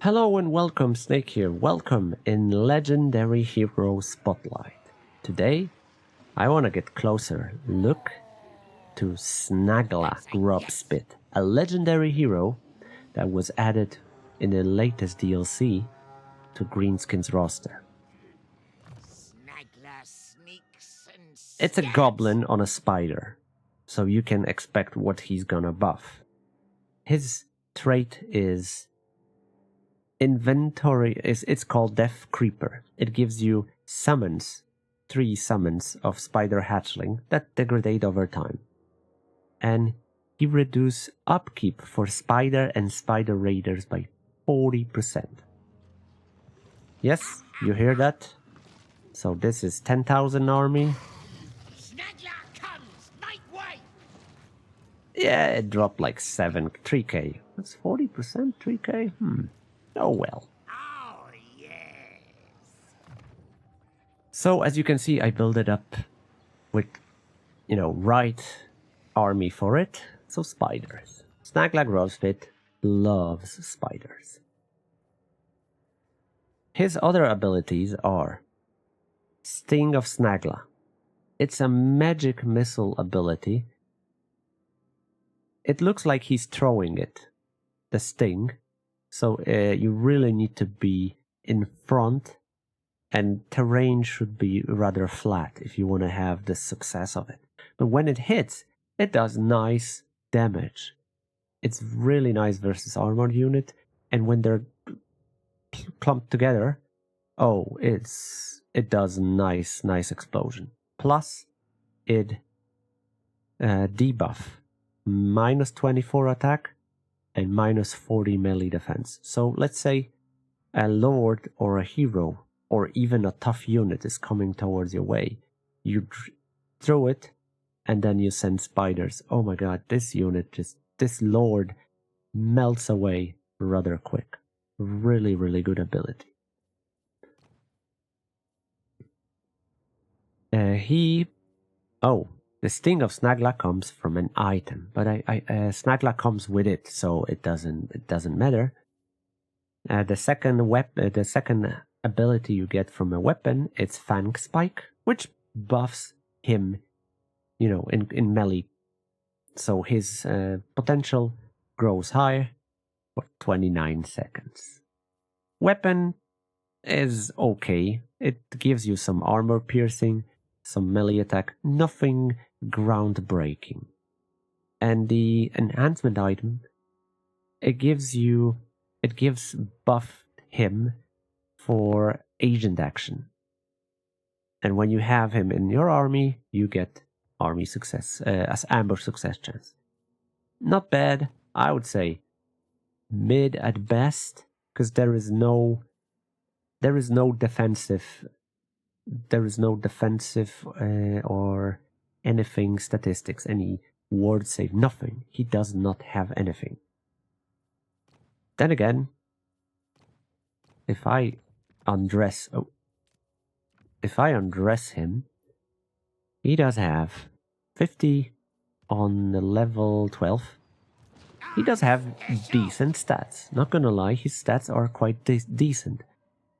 Hello and welcome, Snake here. Welcome in Legendary Hero Spotlight. Today, I want to get closer. Look to Snagla Grobspit, a legendary hero that was added in the latest DLC to Greenskins roster. Snagla sneaks and It's a goblin on a spider, so you can expect what he's gonna buff. His trait is inventory. It's called Death Creeper. It gives you summons, 3 summons of spider hatchling that degrade over time. And he reduces upkeep for spider and spider raiders by 40%. Yes, you hear that? So this is 10,000 army. Snagla comes, make way! Yeah, it dropped like 3k. That's 40%, 3k? Oh well. Oh, yes. So as you can see, I build it up with, right army for it. So spiders. Snagla Grobspit loves spiders. His other abilities are Sting of Snagla. It's a magic missile ability. It looks like he's throwing it, the sting. So you really need to be in front, and terrain should be rather flat if you want to have the success of it. But when it hits, it does nice damage. It's really nice versus armored unit, and when they're clumped together, it does nice explosion. Plus, it debuff minus 24 attack and minus 40 melee defense. So let's say a lord or a hero or even a tough unit is coming towards your way. You throw it and then you send spiders. Oh my god, this lord melts away rather quick. Really, really good ability. The Sting of Snagla comes from an item, but Snagla comes with it, so it doesn't matter. The second ability you get from a weapon, it's Fang Spike, which buffs him, in melee. So his potential grows high for 29 seconds. Weapon is okay. It gives you some armor piercing, some melee attack, nothing groundbreaking. And the enhancement item, it gives buff him for agent action. And when you have him in your army, you get army success, as ambush success chance. Not bad, I would say mid at best, because there is no defensive or anything statistics, any ward save, nothing. He does not have anything. Then again, if I undress him, he does have 50 on the level 12. He does have decent stats. Not gonna lie, his stats are quite decent.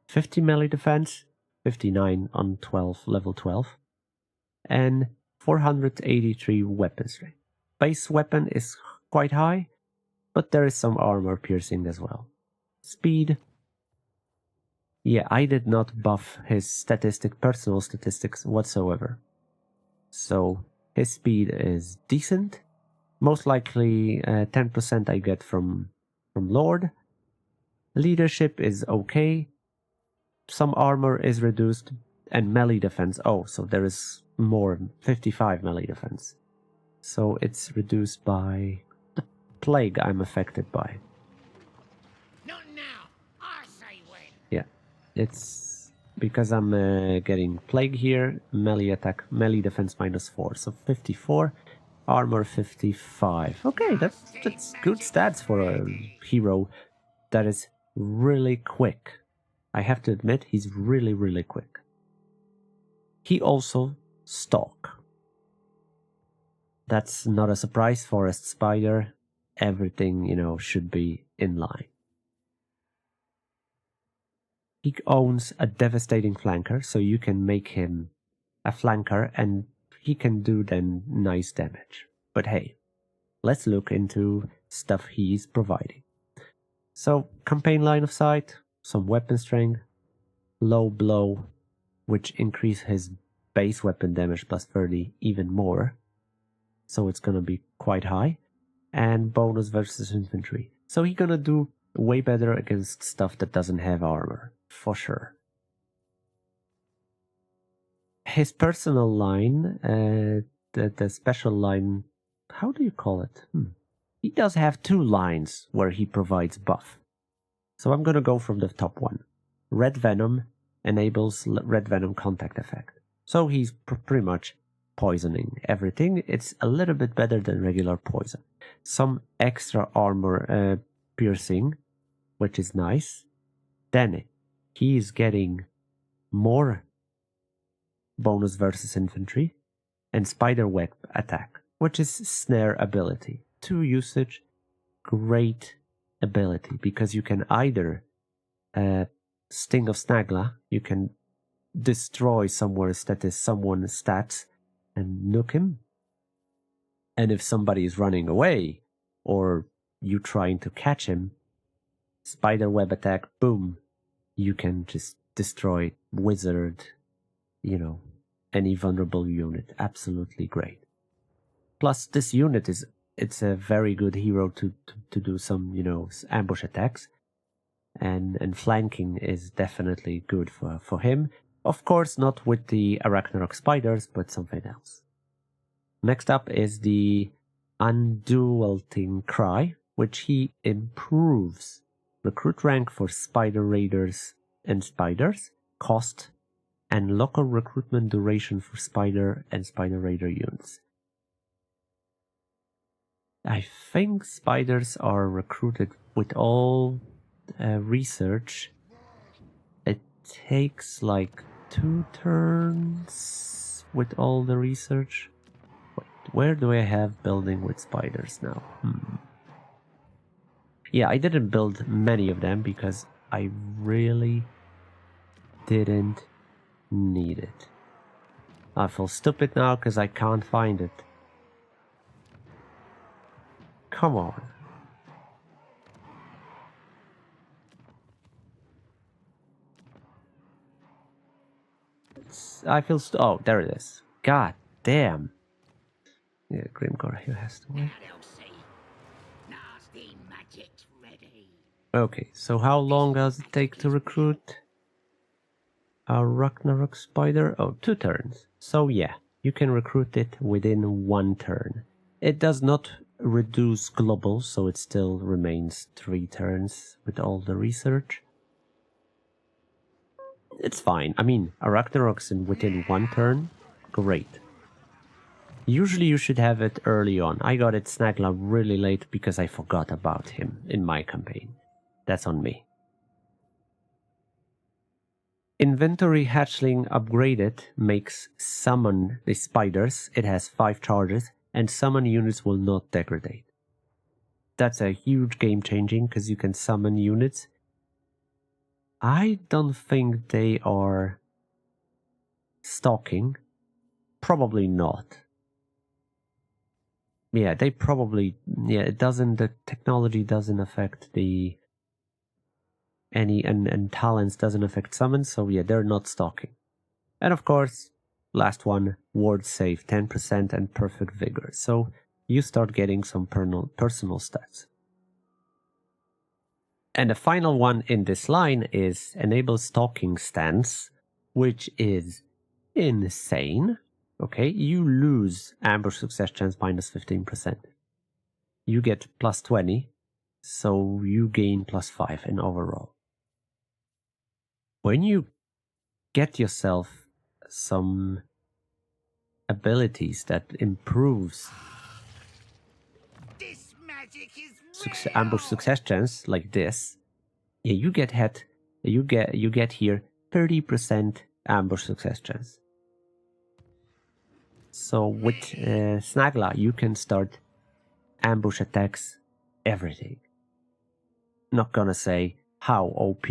50 melee defense, 59 on level 12, and 483 weapon strength. Base weapon is quite high, but there is some armor piercing as well. Speed. Yeah, I did not buff his personal statistics whatsoever. So his speed is decent. Most likely 10% I get from Lord. Leadership is okay. Some armor is reduced, and melee defense. Oh, so there is more, 55 melee defense. So it's reduced by the plague I'm affected by. Not now. I say when. Yeah, it's because I'm getting plague here. Melee attack, melee defense -4, so 54. Armor 55. Okay, that's good stats for a hero that is really quick. I have to admit, he's really, really quick. He also stalk. That's not a surprise. Forest spider. Everything, should be in line. He owns a devastating flanker, so you can make him a flanker and he can do then nice damage. But hey, let's look into stuff he's providing. So, campaign line of sight, some weapon strength, low blow, which increase his base weapon damage plus 30 even more. So it's gonna be quite high. And bonus versus infantry. So he's gonna do way better against stuff that doesn't have armor, for sure. His personal line, the special line, how do you call it? He does have 2 lines where he provides buff. So I'm gonna go from the top one. Red Venom enables Red Venom contact effect. So he's pretty much poisoning everything. It's a little bit better than regular poison. Some extra armor piercing, which is nice. Then he's getting more bonus versus infantry and spider web attack, which is snare ability. 2 usage, great ability, because you can either Sting of Snagla, you can destroy someone's stats and nuke him. And if somebody is running away or you trying to catch him, spider web attack, boom, you can just destroy wizard, any vulnerable unit. Absolutely great. Plus, this unit it's a very good hero to do some, ambush attacks. And flanking is definitely good for him. Of course, not with the Arachnarok spiders, but something else. Next up is the Undualting Cry, which he improves. Recruit rank for Spider Raiders and Spiders, cost, and local recruitment duration for Spider and Spider Raider units. I think Spiders are recruited with all research. It takes like 2 turns with all the research. Wait, where do I have building with spiders now? Yeah, I didn't build many of them because I really didn't need it. I feel stupid now because I can't find it. Come on. I feel oh, there it is. God damn. Yeah, Grimgore here has to wait. Okay, so how long does it take to recruit a Ragnarok spider? Oh, 2 turns. So yeah, you can recruit it within 1 turn. It does not reduce global, so it still remains 3 turns with all the research. It's fine. I mean, a Ragnarok's within 1 turn, great. Usually you should have it early on. I got it Snagla really late because I forgot about him in my campaign. That's on me. Inventory Hatchling Upgraded makes summon the spiders. It has 5 charges, and summon units will not degrade. That's a huge game changing because you can summon units. I don't think they are stalking. Probably not. Yeah, they probably, it doesn't, the technology doesn't affect and talents doesn't affect summons, so yeah, they're not stalking. And of course, last one, ward save 10% and perfect vigor. So you start getting some personal stats. And the final one in this line is enable stalking stance, which is insane. Okay, you lose ambush success chance minus 15%. You get plus 20, so you gain plus 5 in overall. When you get yourself some abilities that improves This magic is ambush success chance like this, yeah, you get here 30% ambush success chance. So with Snagla, you can start ambush attacks, everything. Not gonna say how OP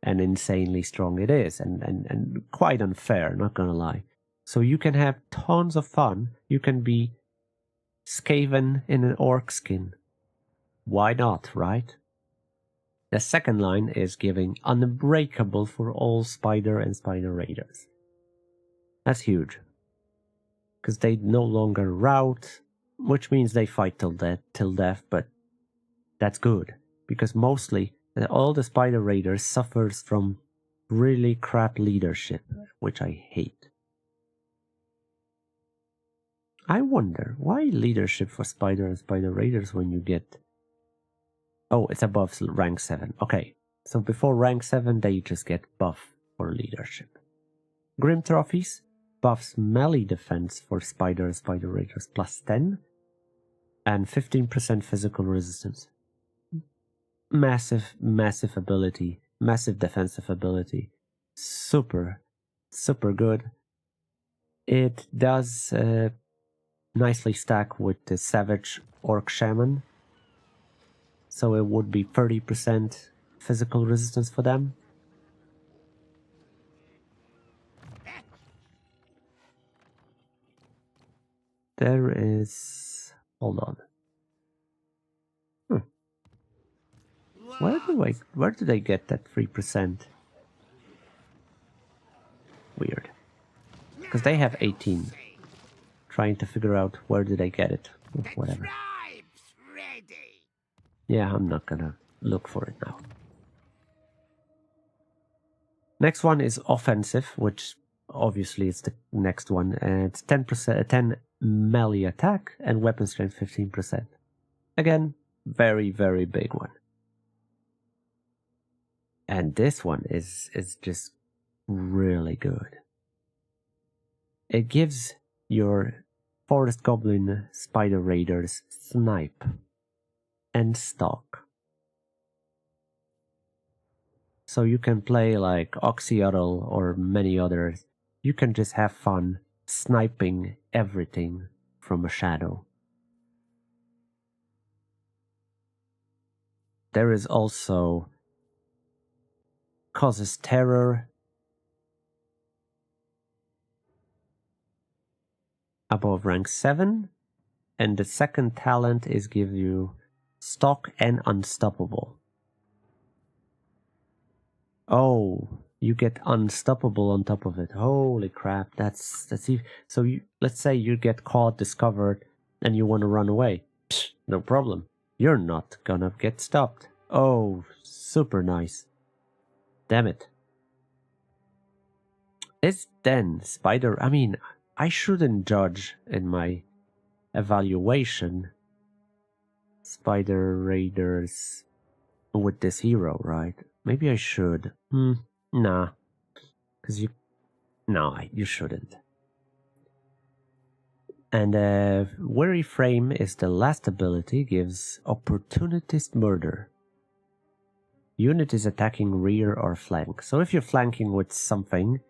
and insanely strong it is, and quite unfair, not gonna lie. So you can have tons of fun. You can be Skaven in an orc skin. Why not, right? The second line is giving unbreakable for all spider and spider raiders. That's huge. Because they no longer rout, which means they fight till death, but that's good. Because mostly, all the spider raiders suffers from really crap leadership, which I hate. I wonder, why leadership for spider and spider raiders when you get... Oh, it's above rank 7. Okay, so before rank 7 they just get buff for leadership. Grim Trophies buffs melee defense for spider and spider raiders plus 10 and 15% physical resistance. Massive ability, massive defensive ability. Super good. It does nicely stack with the Savage Orc Shaman. So it would be 30% physical resistance for them. There is... Hold on. Where do they get that 3%? Weird. Because they have 18. Trying to figure out where do they get it. Whatever. Yeah, I'm not gonna look for it now. Next one is offensive, which obviously is the next one. It's 10 melee attack and weapon strength 15%. Again, very big one. And this one is just really good. It gives your Forest Goblin Spider Raiders snipe and stalk. So you can play like Oxyotl or many others. You can just have fun sniping everything from a shadow. There is also causes terror above rank 7, and the second talent is give you stalk and unstoppable. Oh, you get unstoppable on top of it. Holy crap, that's so let's say you get caught, discovered, and you want to run away. Psh, no problem. You're not gonna get stopped. Oh, super nice. Damn it. It's then spider... I mean, I shouldn't judge in my evaluation spider raiders with this hero, right? Maybe I should. Nah. Because you shouldn't. And Weary Frame is the last ability, gives Opportunist Murder. Unit is attacking rear or flank. So if you're flanking with something,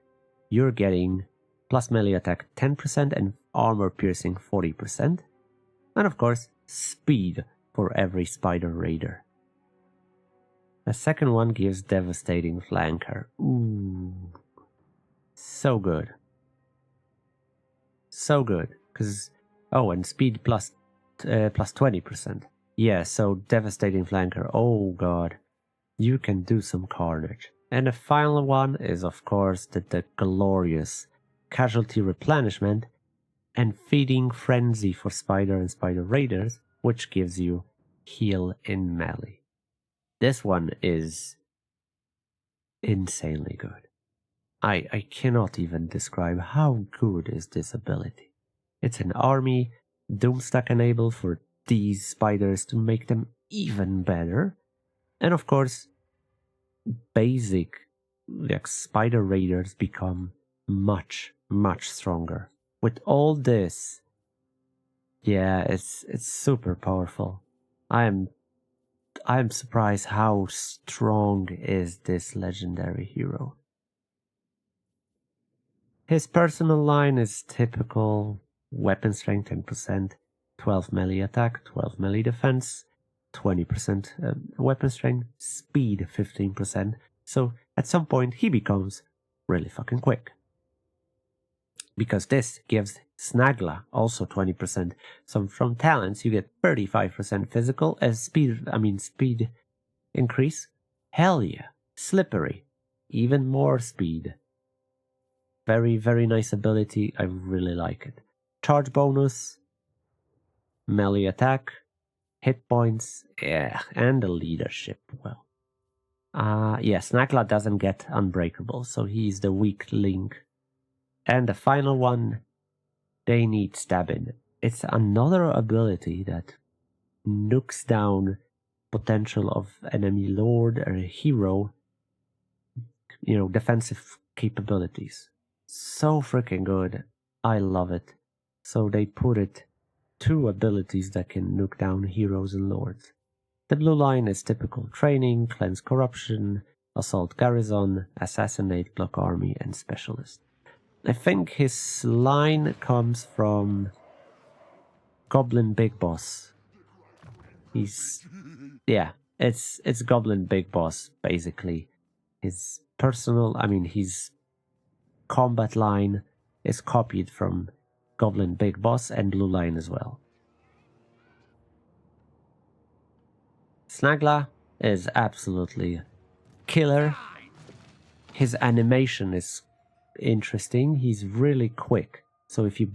you're getting plus melee attack 10% and armor piercing 40%. And of course, speed for every spider raider. The second one gives devastating flanker. Ooh. So good. So good. Because, oh, and speed plus 20%. Yeah, so devastating flanker. Oh god. You can do some carnage. And the final one is, of course, the glorious casualty replenishment and feeding frenzy for spider and spider raiders, which gives you heal in melee. This one is insanely good. I cannot even describe how good is this ability. It's an army Doomstack enable for these spiders to make them even better. And of course, basic like spider raiders become much stronger. With all this, yeah, it's super powerful. I'm surprised how strong is this legendary hero. His personal line is typical weapon strength 10%, 12 melee attack, 12 melee defense, 20% weapon strength, speed 15%. So at some point he becomes really fucking quick. Because this gives Snagla also 20%. So from talents you get 35% physical as speed increase. Hell yeah. Slippery. Even more speed. Very, very nice ability. I really like it. Charge bonus. Melee attack. Hit points. Yeah. And the leadership. Well. Yeah, Snagla doesn't get unbreakable, so he's the weak link. And the final one, they need stabbing. It's another ability that nukes down potential of enemy lord or hero, defensive capabilities. So freaking good. I love it. So they put it 2 abilities that can nuke down heroes and lords. The blue line is typical training, cleanse corruption, assault garrison, assassinate block army, and specialist. I think his line comes from Goblin Big Boss. It's Goblin Big Boss, basically. His combat line is copied from Goblin Big Boss and blue line as well. Snagla is absolutely killer. His animation is interesting. He's really quick. So if you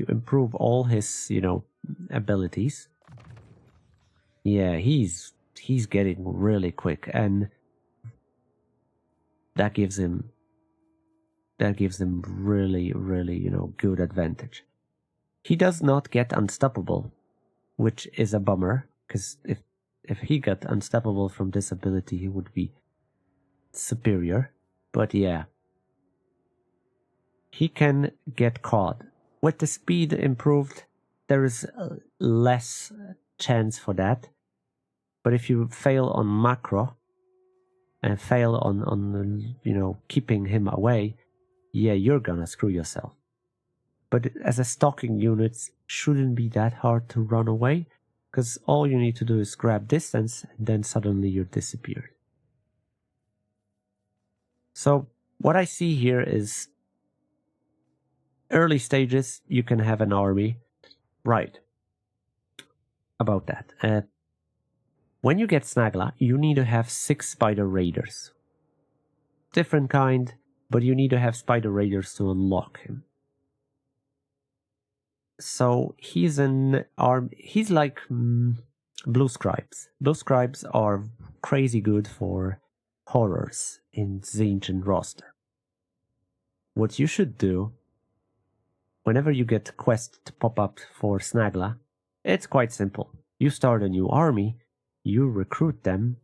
improve all his, abilities, yeah, he's getting really quick, and that gives him really, really, good advantage. He does not get unstoppable, which is a bummer, because if he got unstoppable from this ability, he would be superior. But yeah, he can get caught. With the speed improved, there is less chance for that. But if you fail on macro and fail on keeping him away, yeah, you're gonna screw yourself. But as a stalking unit, shouldn't be that hard to run away, because all you need to do is grab distance, and then suddenly you're disappeared. So what I see here is early stages, you can have an army. Right. About that. When you get Snagla, you need to have 6 Spider Raiders. Different kind, but you need to have Spider Raiders to unlock him. So he's like Blue Scribes. Blue Scribes are crazy good for horrors in the ancient roster. What you should do, whenever you get quest to pop up for Snagla, it's quite simple. You start a new army, you recruit them.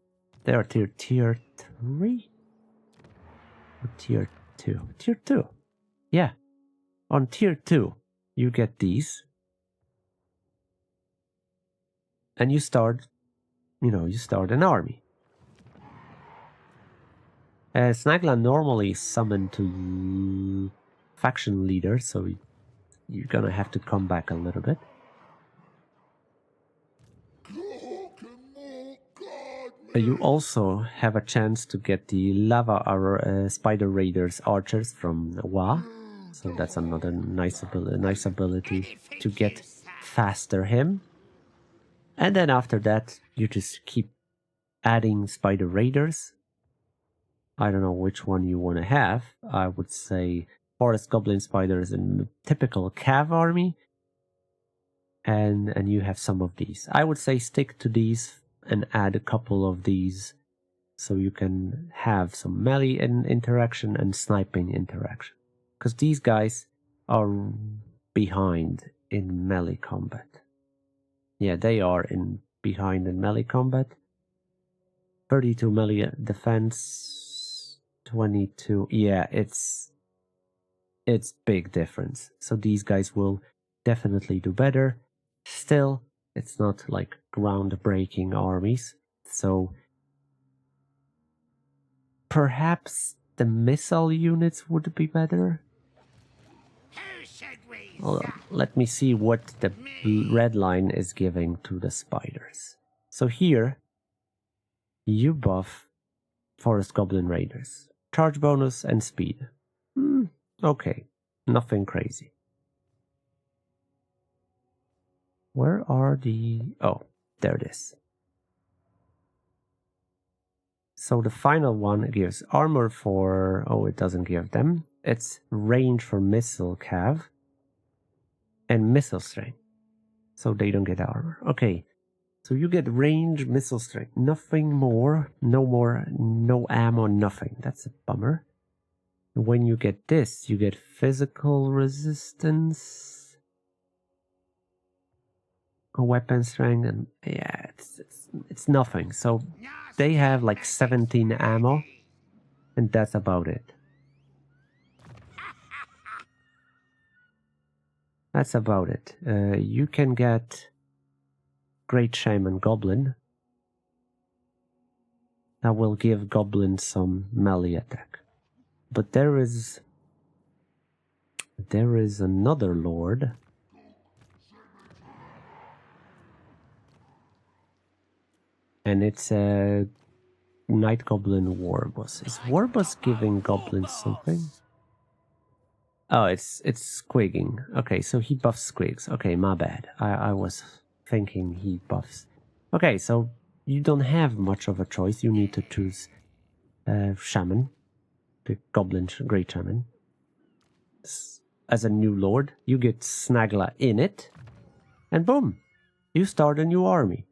They are tier 3? Or tier 2? Tier 2. Yeah. On tier 2, you get these. And you start an army. Snagla normally is summoned to faction leader, so you're gonna have to come back a little bit. You also have a chance to get the Lava Spider Raiders archers from Wa, so that's another nice ability to get faster him. And then after that, you just keep adding Spider Raiders. I don't know which one you want to have. I would say Forest Goblin Spiders in typical Cav army. And you have some of these. I would say stick to these and add a couple of these so you can have some melee interaction and sniping interaction. Because these guys are behind in melee combat. Yeah, they are behind in melee combat. 32 melee defense, 22. Yeah, it's big difference. So these guys will definitely do better. Still, it's not like groundbreaking armies. So perhaps the missile units would be better. Hold on. Let me see what the red line is giving to the spiders. So here, you buff Forest Goblin Raiders. Charge bonus and speed. Okay, nothing crazy. Where are the... Oh, there it is. So the final one gives armor for... Oh, it doesn't give them. It's range for missile cav and missile strength. So they don't get armor. Okay, so you get range, missile strength. Nothing more. No ammo, nothing. That's a bummer. When you get this, you get physical resistance, a weapon strength, and yeah, it's nothing. So they have like 17 ammo, and that's about it. That's about it. You can get Great Shaman Goblin. That will give Goblin some melee attack. But there is another lord. And it's a Night Goblin Warboss. Is Warboss giving goblins something? Oh, it's squigging. Okay, so he buffs squigs. Okay, my bad. I was thinking he buffs. Okay, so you don't have much of a choice. You need to choose Shaman. The Goblin Great Shaman. As a new lord, you get Snagla in it, and boom, you start a new army.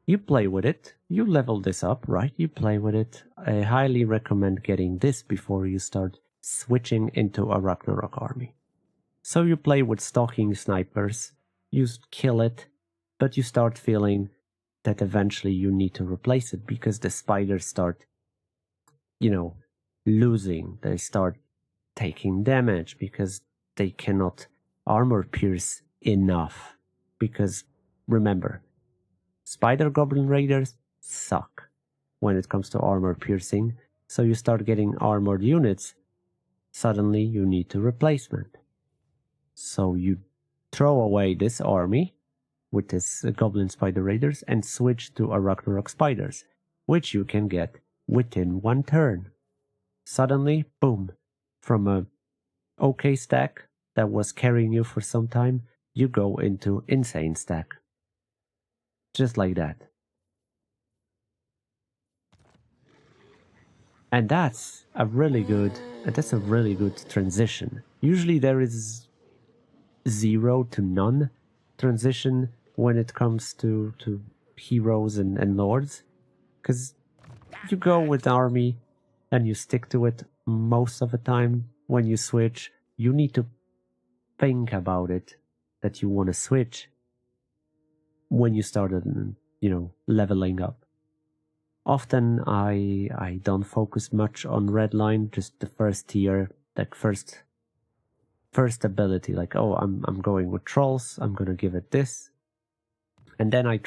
You play with it, you level this up, right? You play with it. I highly recommend getting this before you start switching into a Ragnarok army. So you play with stalking snipers, you kill it, but you start feeling that eventually you need to replace it because the spiders start, losing. They start taking damage because they cannot armor pierce enough. Because remember, Spider Goblin Raiders suck when it comes to armor piercing. So you start getting armored units. Suddenly you need a replacement. So you throw away this army with this Goblin Spider Raiders and switch to a Ragnarok Spiders, which you can get within one turn. Suddenly, boom, from a okay stack that was carrying you for some time, you go into insane stack. Just like that. And that's a really good transition. Usually there is 0 to none transition when it comes to heroes and lords. Because you go with army and you stick to it most of the time. When you switch, you need to think about it that you want to switch when you started, leveling up. Often I don't focus much on redline, just the first tier, like first ability, like, oh, I'm going with trolls, I'm gonna give it this. And then I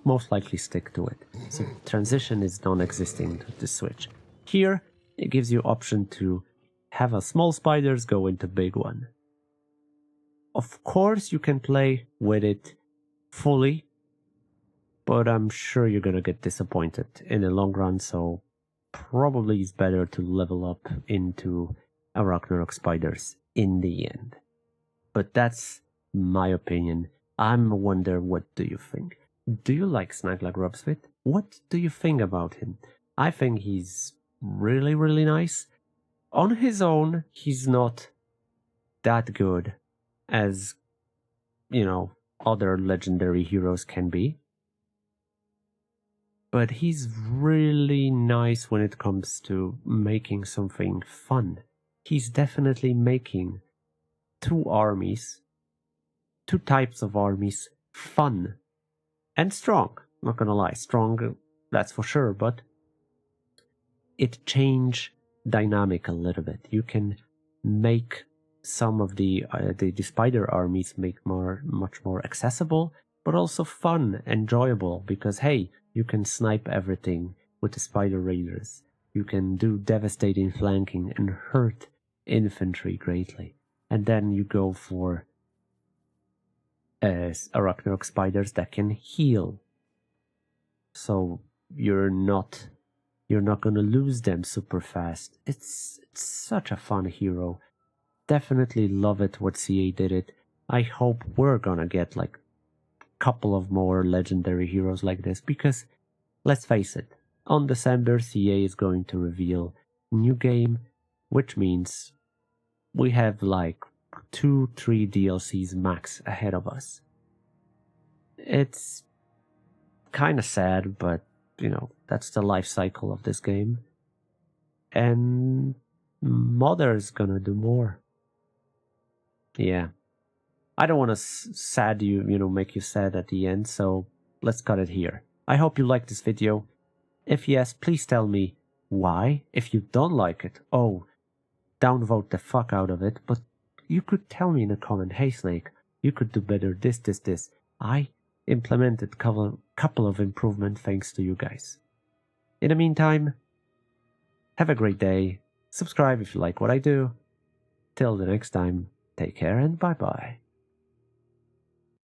most likely stick to it. So transition is non-existing to the switch. Here, it gives you option to have a small spiders go into big one. Of course, you can play with it fully, but I'm sure you're gonna get disappointed in the long run, so probably it's better to level up into a Ragnarok Spiders in the end. But that's my opinion. I'm wonder, what do you think? Do you like Snagla Grobspit? What do you think about him? I think he's really, really nice. On his own, he's not that good as, other legendary heroes can be. But he's really nice when it comes to making something fun. He's definitely making two types of armies, fun and strong. Not gonna lie, strong, that's for sure, but it changed dynamic a little bit. You can make some of the spider armies much more accessible, but also fun, enjoyable, because hey, you can snipe everything with the spider raiders. You can do devastating flanking and hurt infantry greatly. And then you go for Ragnarok spiders that can heal. So you're not, You're not gonna lose them super fast. It's such a fun hero. Definitely love it what CA did it. I hope we're gonna get like a couple of more legendary heroes like this, because let's face it, on December CA is going to reveal new game, which means we have like 2-3 DLCs max ahead of us. It's kind of sad, but you know, that's the life cycle of this game. And Mother's gonna do more. Yeah. I don't want to make you sad at the end, so let's cut it here. I hope you liked this video. If yes, please tell me why. If you don't like it, downvote the fuck out of it, but you could tell me in a comment, hey Snake, you could do better, this. I implemented a couple of improvement thanks to you guys. In the meantime, have a great day. Subscribe if you like what I do. Till the next time, take care and bye-bye.